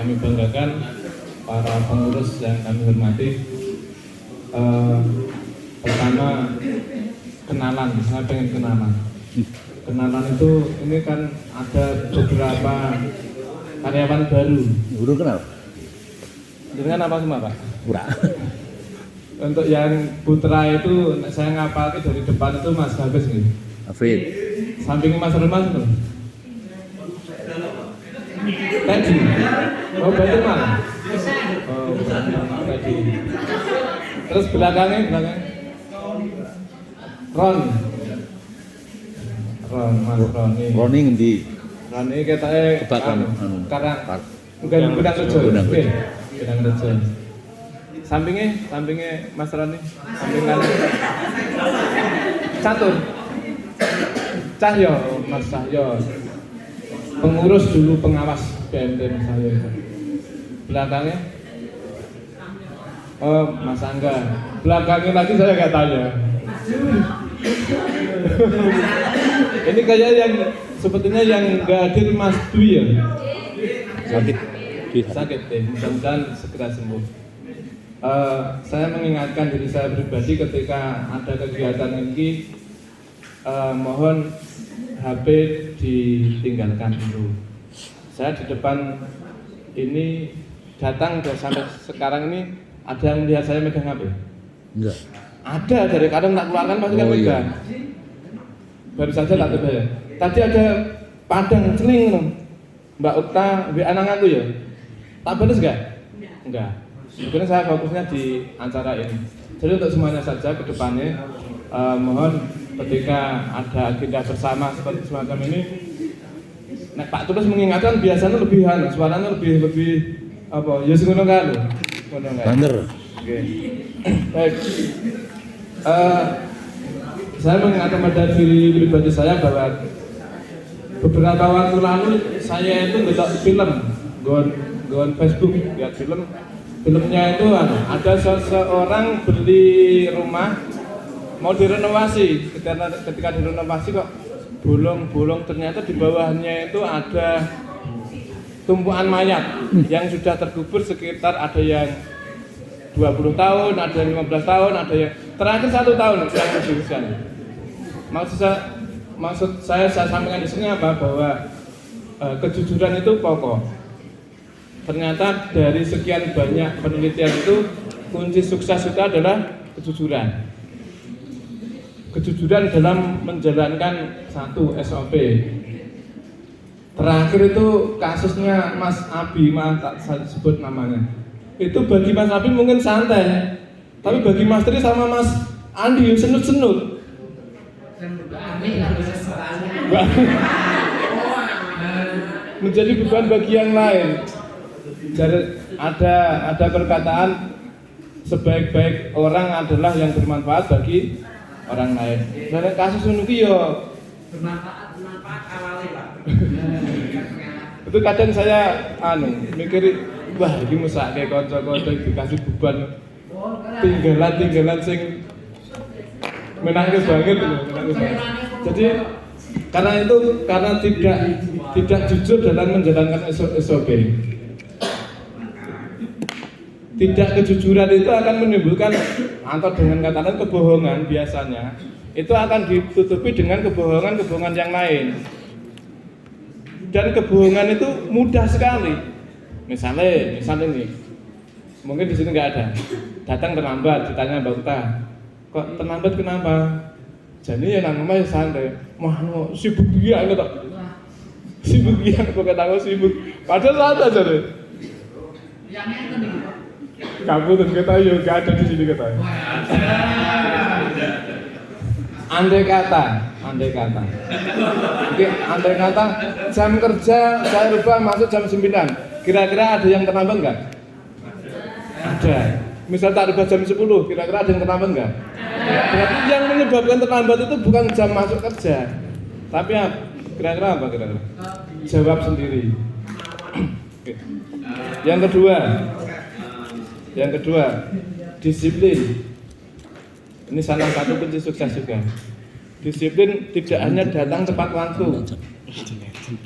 kami banggakan, para pengurus yang kami hormati. Pertama, kenalan, saya pengen kenalan. Kenalan itu, ini kan ada beberapa karyawan baru. Belum kenal? Dengan apa semua Pak? Kurang. Untuk yang putra itu, saya ngapalin dari depan itu Mas Hafiz nih. Hafid. Samping Mas Remas itu. Teddy. Oh, berarti mana? Oh, Teddy. Terus belakangnya. Ron, Mas Roni. Roni ngendi? Roni katanya Kebakan. Karena Gudang Rejo. Oke, Gudang Rejo. Sampingnya Mas Roni, samping kanan. Catur. Cahyo, Mas Cahyo. Pengurus dulu pengawas BMT Mas Cahyo. Belakangnya oh, Mas Angga. Belakangnya lagi saya nggak tanya. Ini kayak yang sepertinya yang nggak hadir Mas Dwi ya. Sakit deh. Mudah-mudahan segera sembuh. Saya mengingatkan diri saya pribadi ketika ada kegiatan ini, mohon HP ditinggalkan dulu. Saya di depan ini datang dan sampai sekarang ini ada yang melihat saya megang HP? Enggak. Ada, dari kadang tak keluarkan pasti kan megang. Baru saja tak tiba ya. Tadi ada padang celing Mbak Ukta WA nang aku ya. Tak balas enggak? Enggak. Sebenarnya saya fokusnya di acara ini. Jadi untuk semuanya saja ke depannya mohon ketika ada agenda bersama seperti semacam ini, nah, Pak Tulus mengingatkan biasanya lebihan, suaranya lebih apa? Ya ngono kan. Bener. Oke. Baik. Saya mengingatkan pada diri pribadi saya bahwa beberapa waktu lalu saya itu nonton film, gon Facebook, lihat film. Filmnya itu ada seseorang beli rumah mau direnovasi. Ketika direnovasi kok bolong-bolong, ternyata di bawahnya itu ada tumpuan mayat yang sudah terkubur sekitar ada yang 20 tahun, ada yang 15 tahun, ada yang terakhir 1 tahun yang dituliskan. Maksud saya sampaikan di sini apa? Bahwa kejujuran itu pokok. Ternyata dari sekian banyak penelitian itu kunci sukses itu adalah kejujuran. Kejujuran dalam menjalankan satu SOP. Terakhir itu kasusnya Mas Abi, tak saya sebut namanya. Itu bagi Mas Abi mungkin santai, tapi bagi Mas Tri sama Mas Andi senut-senut. Menjadi beban bagi yang lain. Jadi ada perkataan sebaik-baik orang adalah yang bermanfaat bagi orang lain. Dan kasus ini yo bermanfaat awalnya Pak. Itu kadang saya mikir, wah ini musak kayak konco-konco dikasih beban tinggalan sing menangis banget loh. Jadi karena tidak jujur dalam menjalankan SOP. Tidak kejujuran itu akan menimbulkan atau dengan kata lain kebohongan biasanya itu akan ditutupi dengan kebohongan yang lain. Dan kebohongan itu mudah sekali. Misalnya nih, mungkin di sini nggak ada. Datang terlambat, ditanya Mbak Uta, kok terlambat kenapa? Jadi ya namanya santai. Wah, sibuk dia gitu. Sibuk dia, kok kata sibuk. Padahal santai aja deh. Kamu dan kita yuk gak ada di sini kita. Andai kata. Oke, andai kata jam kerja saya rubah masuk jam 9. Kira-kira ada yang terlambat enggak? Ada. Misal tak rubah jam 10, kira-kira ada yang terlambat enggak? Berarti yang menyebabkan terlambat itu bukan jam masuk kerja. Tapi kira-kira apa kira-kira? Jawab sendiri. Oke. Yang kedua, disiplin. Ini salah satu kunci sukses juga. Disiplin tidak hanya datang tepat waktu.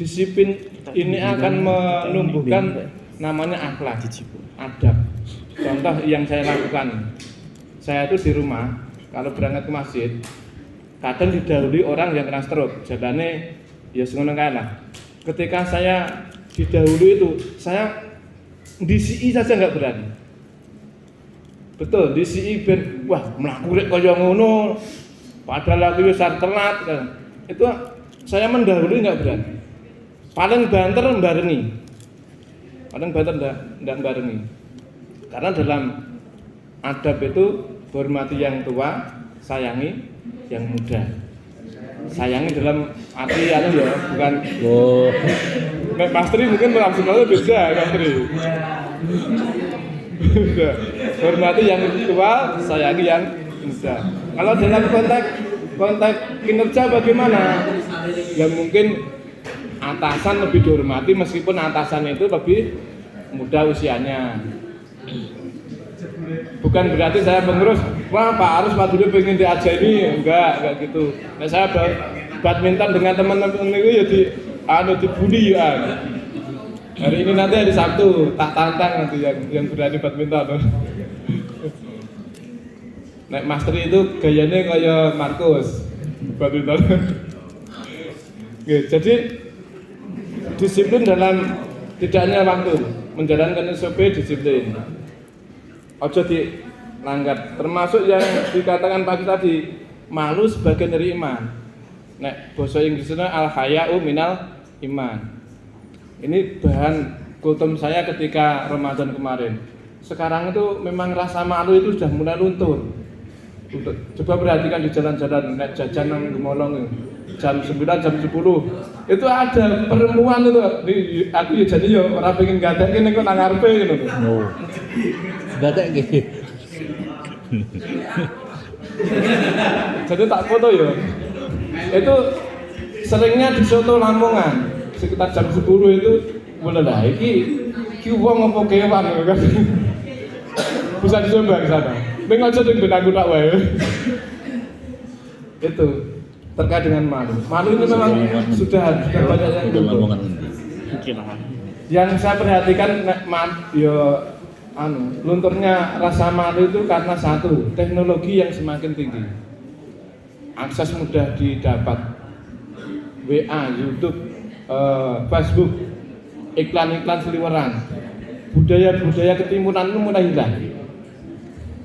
Disiplin ini akan menumbuhkan namanya akhlak, adab. Contoh yang saya lakukan, saya itu di rumah kalau berangkat ke masjid kadang didahului orang yang kena stroke, jalannya ya ngono kae lah. Ketika saya didahului itu, saya DCI saja nggak berani. Betul, DCI ben wah mlaku rek kaya ngono. Padahal aku wis telat kan. Itu saya mendahului nggak berani. Paling banter barengi. Paling banter enggak barengi. Karena dalam adab itu hormati yang tua, sayangi yang muda. Sayangi dalam arti ya bukan. Oh. Mas Tri mungkin maksudnya beda, Mas Tri. Hormati yang tua, sayangi yang muda. Kalau dalam konteks kinerja bagaimana? Ya mungkin atasan lebih dihormati meskipun atasan itu lebih muda usianya. Bukan berarti saya pengurus, wah Pak Arus Pak Dudu pengen diajari, enggak gitu. Nah saya badminton dengan teman-teman itu ya dibully ya. Hari ini nanti hari Sabtu tak tantang nanti yang berani badminton. Nek Master itu gayanya kayak Markus badminton. Oke, jadi disiplin dalam tidak hanya waktu, menjalankan SOP disiplin. Ojo dilanggar, termasuk yang dikatakan pagi tadi, malu sebagian dari iman. Nek bahasa Inggrisnya al-haya'u minal iman. Ini bahan kultum saya ketika Ramadan kemarin. Sekarang itu memang rasa malu itu sudah mulai luntur. Coba perhatikan di jalan-jalan, nek jajan nang Gemolong jam 9, jam 10 itu ada perempuan itu. Aku ya jadi ya orang pengen gadek ini kok nang ngarepe gitu. Oh. Gadek gitu. Jadi tak foto ya. Itu seringnya di soto Lamongan sekitar jam 10 itu mulai lah iki wong apa kewan kan. Bisa dicoba ke sana. Ning aja ning ben aku tak wae. Itu terkait dengan malu. Malu itu memang sudah banyak yang Lamongan. Yang saya perhatikan lunturnya rasa malu itu karena satu, teknologi yang semakin tinggi. Akses mudah didapat. WA, YouTube, Facebook, iklan-iklan seliweran. Budaya-budaya ketimuran itu mulai hilang.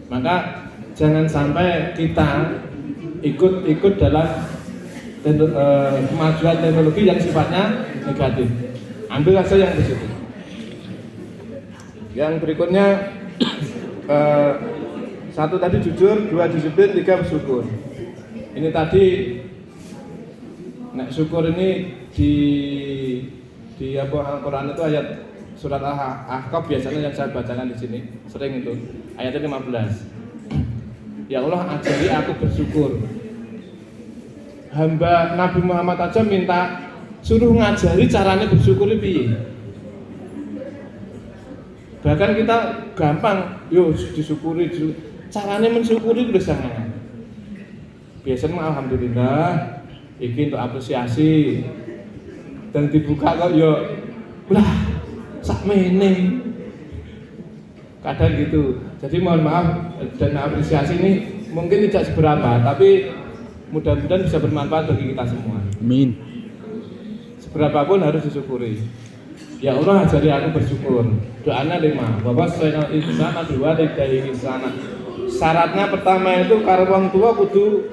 Maka jangan sampai kita ikut dalam kemajuan teknologi yang sifatnya negatif. Ambil saja yang di situ. Yang berikutnya satu tadi jujur, dua disiplin, tiga bersyukur. Ini tadi nek syukur ini di Al-Qur'an itu ayat surat Al-Ahqaf biasanya yang saya bacakan di sini sering itu ayatnya 15. Ya Allah ajari aku bersyukur. Hamba Nabi Muhammad aja minta suruh ngajari caranya bersyukur piye. Bahkan kita gampang, yo disyukuri, caranya mensyukuri udah sangat. Biasanya alhamdulillah, iki untuk apresiasi dan dibuka kok yo, lah sakmene. Kadang gitu. Jadi mohon maaf dan apresiasi ini mungkin tidak seberapa, tapi mudah-mudahan bisa bermanfaat bagi kita semua. Amin. Seberapapun harus disyukuri. Ya Allah ajari aku bersyukur. Doanya 5. Bahwa soal insana dua dari insana. Syaratnya pertama itu karo wong tua kudu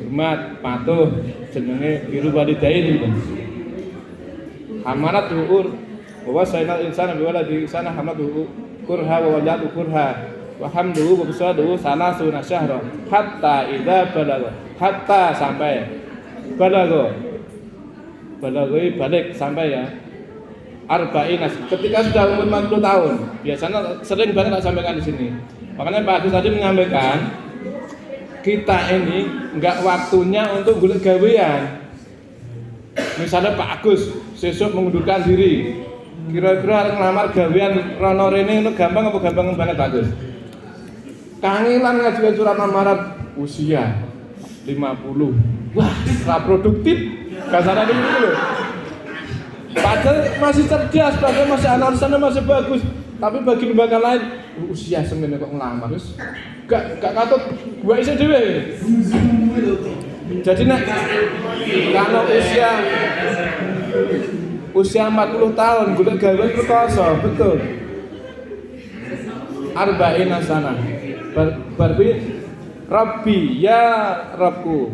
hormat, patuh, jenenge biru walidain gitu. Amanat ukur. Bahwa soal insana dua dari insana amanat kurha wa wajatu kurha. Wa hamduhu wa bisaduhu salasuna syahra hatta idza balagha. Hatta sampai balagha. Balagha balik sampai ya. Arba'in ketika sudah umur 40 tahun biasanya sering banget tak sampaikan di sini. Makanya Pak Agus tadi menyampaikan kita ini enggak waktunya untuk golek gawean. Misalnya Pak Agus sesuk mengundurkan diri, kira-kira ngelamar gawean rono rene itu gampang apa gampang banget Pak Agus? Kangelan ngajukan surat lamaran usia 50. Wah, ra produktif. Kasarane itu lho. Padahal masih cerdas, padahal masih analisanya masih bagus. Tapi bagi lembaga lain, usia semene kok ngelamar terus gak katut gua isih dhewe. Jadi nek kalau usia 40 tahun golek gawe perkoso, betul. Arba'ina sana. Berarti Rabbi ya Rabbku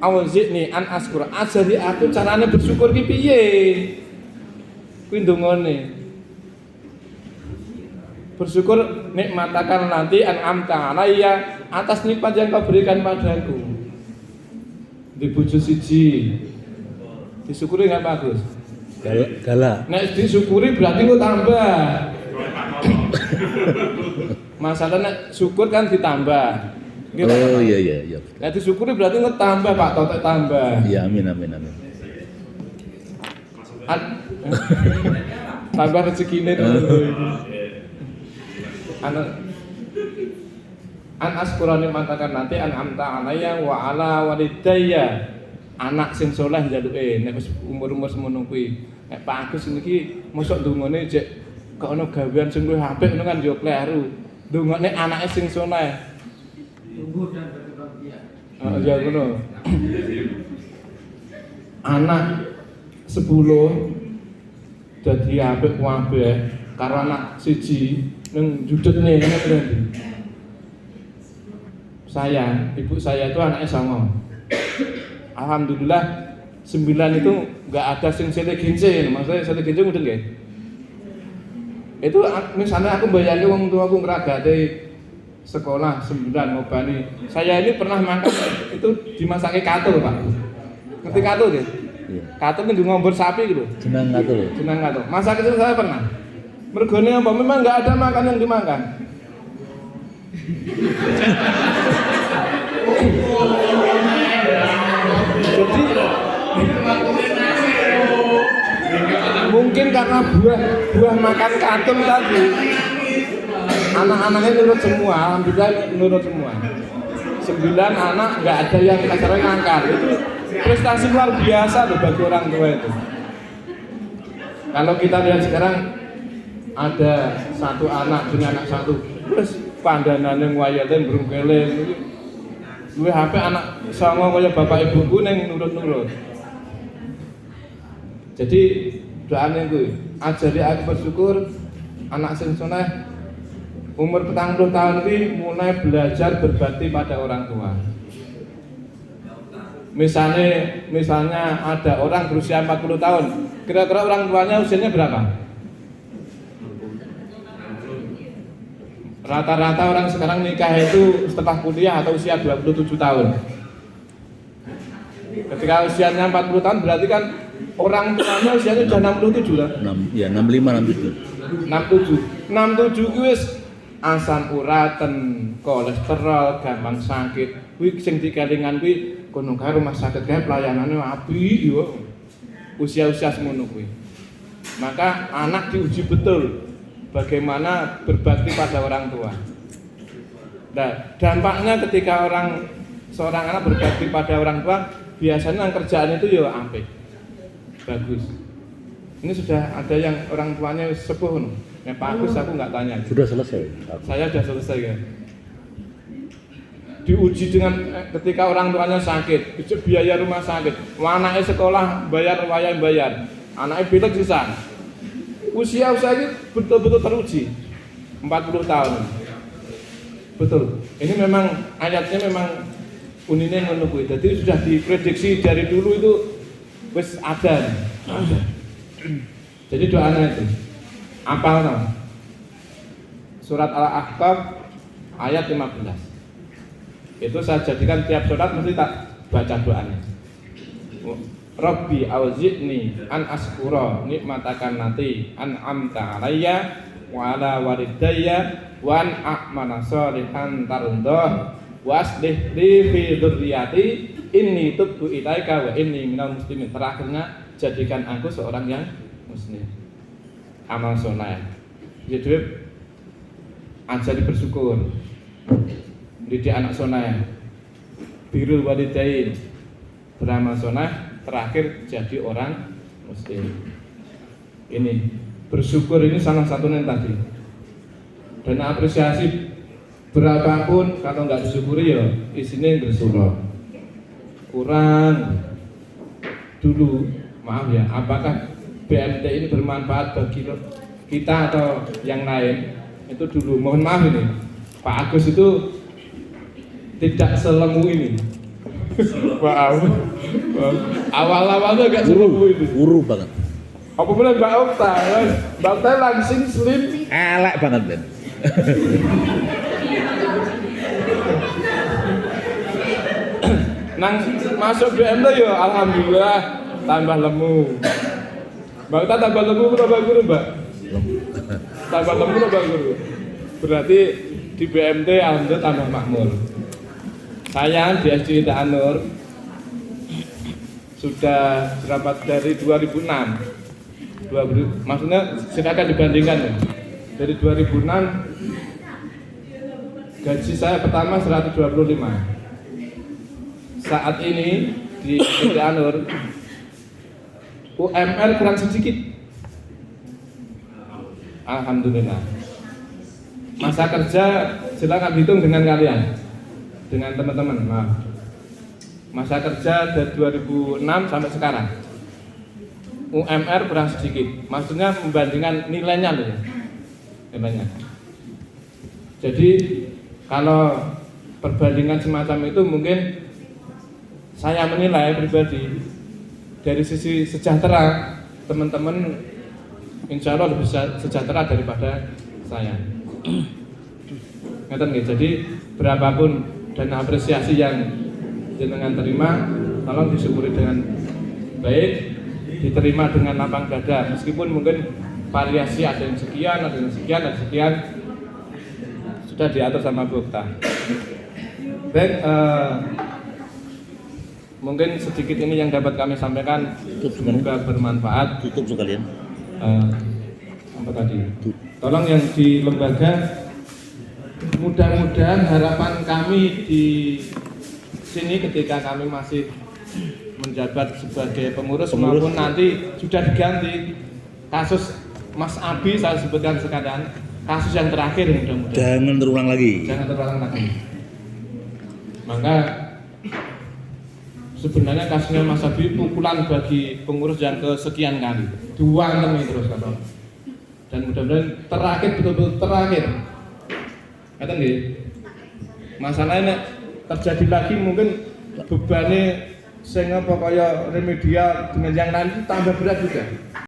awzidni an askura, ajari aku carane bersyukur ki piye. Kuwi ndongane. Bersyukur nikmatakan nanti an'amta alayya atas nikmat yang kau berikan padaku. Di bojo siji. Disyukuri enggak bagus? Galak. Nek disyukuri berarti kok tambah. Masalah nek syukur kan ditambah. Gitu, oh iya. Nek disyukuri berarti kok tambah Pak, totok tambah. Iya, amin. Tambah rezekine to. An askurani matakan nanti an amta alayya wa ala walidayya. Anak sing saleh njaluke nek wis umur-umur semono kuwi. Nek Pak Agus niki mosok ndongane jek kok ana gawean sing luwih apik ngono kan yo kleru. Ndongane anake sing saleh. Tunggu dan berbahagia. Ya ngono. Anak 10 dadi apik kabeh karo anak siji nang judutnya ini berarti. Saya, ibu saya itu anaknya sama. Alhamdulillah 9 itu nggak ada sing sele-gense, maksudnya sele-gense mudeng nggih. Itu misalnya aku bayani wong tua aku ngeragate sekolah 9 ngobani. Saya ini pernah makan itu dimasake katul, Pak. Ngerti katul nggih? Iya. Katul itu ngombor sapi gitu. Jeneng katul. Jeneng katul. Masa kecil saya pernah. Mergone apa? Memang nggak ada makan yang dimakan. Jadi mungkin karena buah makan katum tadi, anak-anaknya nurut semua, alhamdulillah nurut semua. 9 anak nggak ada yang kasarnya ngangkar. Itu prestasi luar biasa loh bagi orang tua itu. Kalau kita lihat sekarang ada satu anak dengan anak satu, terus pandanane nguayaten brungkele iki. Luwih HP anak sama kaya bapak ibuku ning nurut-nurut. Jadi doane kuwi, ajari aku bersyukur anak sing saleh umur 40 tahun ini mulai belajar berbakti pada orang tua. Misalnya ada orang berusia 40 tahun, kira-kira orang tuanya usianya berapa? Rata-rata orang sekarang nikah itu setelah kuliah atau usia 27 tahun. Ketika usianya 40 tahun berarti kan orang tuanya usianya sudah 67 lah. 65, 67. 67 kuwi wis asam uraten, kolesterol, gampang sakit. Kuwi sing dikelingan kuwi kono kae rumah sakit kae pelayanane apik yo. Usia-usia semono kuwi. Maka anak diuji betul bagaimana berbakti pada orang tua. Nah, dampaknya ketika seorang anak berbakti pada orang tua, biasanya kerjaan itu ya apik. Bagus. Ini sudah ada yang orang tuanya sepuh nih. Yang Pak Agus aku nggak tanya. Sudah selesai. Saya sudah selesai kan. Diuji dengan ketika orang tuanya sakit, biaya rumah sakit, anaknya sekolah bayar, anaknya bilik sisa. Usia ini betul-betul teruji 40 tahun. Betul. Ini memang ayatnya memang unine ngono kuwi. Jadi sudah diprediksi dari dulu itu wis ada. Jadi doanya itu apal no? Surat Al-Ahqaf ayat 15. Itu saya jadikan tiap surat mesti tak baca doanya. Rabbi auzidni an askura nikmatakan nanti an amta alayya wa ala walidayya wa an a'mala sholihan tardah wa aslih li fi dzurriyyati inni tubtu ilaika wa inni minal muslimin. Terakhirnya jadikan aku seorang yang muslim. Amal soleh. Jadi ajari bersyukur. Didik anak soleh. Birrul walidain. Beramal soleh. Terakhir jadi orang muslim. ini bersyukur ini salah satunya tadi. Dan apresiasi berapapun kalau nggak disyukuri ya isinya bersurah. Kurang dulu, maaf ya, apakah BMT ini bermanfaat bagi kita atau yang lain? Itu dulu, mohon maaf ini Pak Agus itu tidak selemu ini. Maaf, awal-awalnya agak selemu ini. Guru banget. Apa benar Mbak Okta? Mbak Okta langsing slim. Elek banget Ben. Nang masuk BMT ya alhamdulillah tambah lemu. Mbak Okta tambah lemu tambah guru Mbak. Tambah lemu tambah guru. Berarti di BMT alhamdulillah tambah makmur. Saya di SD Anur sudah berapa dari 2006. Maksudnya silakan dibandingkan ya. Dari 2006 gaji saya pertama 125. Saat ini di SD Anur UMR kurang sedikit. Alhamdulillah. Masa kerja silakan hitung dengan kalian, dengan teman-teman. Maaf. Masa kerja dari 2006 sampai sekarang UMR kurang sedikit. Maksudnya membandingkan nilainya loh ya. Nilainya. Jadi kalau perbandingan semacam itu mungkin saya menilai pribadi dari sisi sejahtera teman-teman insya Allah lebih sejahtera daripada saya. Ngeten nggih. Jadi berapapun dana apresiasi yang jenengan terima, tolong disyukuri dengan baik, diterima dengan lapang dada. Meskipun mungkin variasi ada yang sekian, ada yang sekian, ada sekian, sudah diatur sama Bu Okta. Baik, mungkin sedikit ini yang dapat kami sampaikan. Semoga bermanfaat. Tutup sekalian. Apa tadi? Tolong yang di lembaga, mudah-mudahan harapan kami di sini ketika kami masih menjabat sebagai pengurus maupun nanti sudah diganti kasus Mas Abi, saya sebutkan sekalian kasus yang terakhir mudah-mudahan Jangan terulang lagi. jangan terulang lagi. Maka sebenarnya kasusnya Mas Abi pukulan bagi pengurus yang kesekian kali, dua kali terus kan. Dan mudah-mudahan terakhir, betul-betul terakhir. Kata nggih. Masalahnya terjadi lagi mungkin bebannya sing apa kaya remedial dengan yang lain itu tambah berat juga.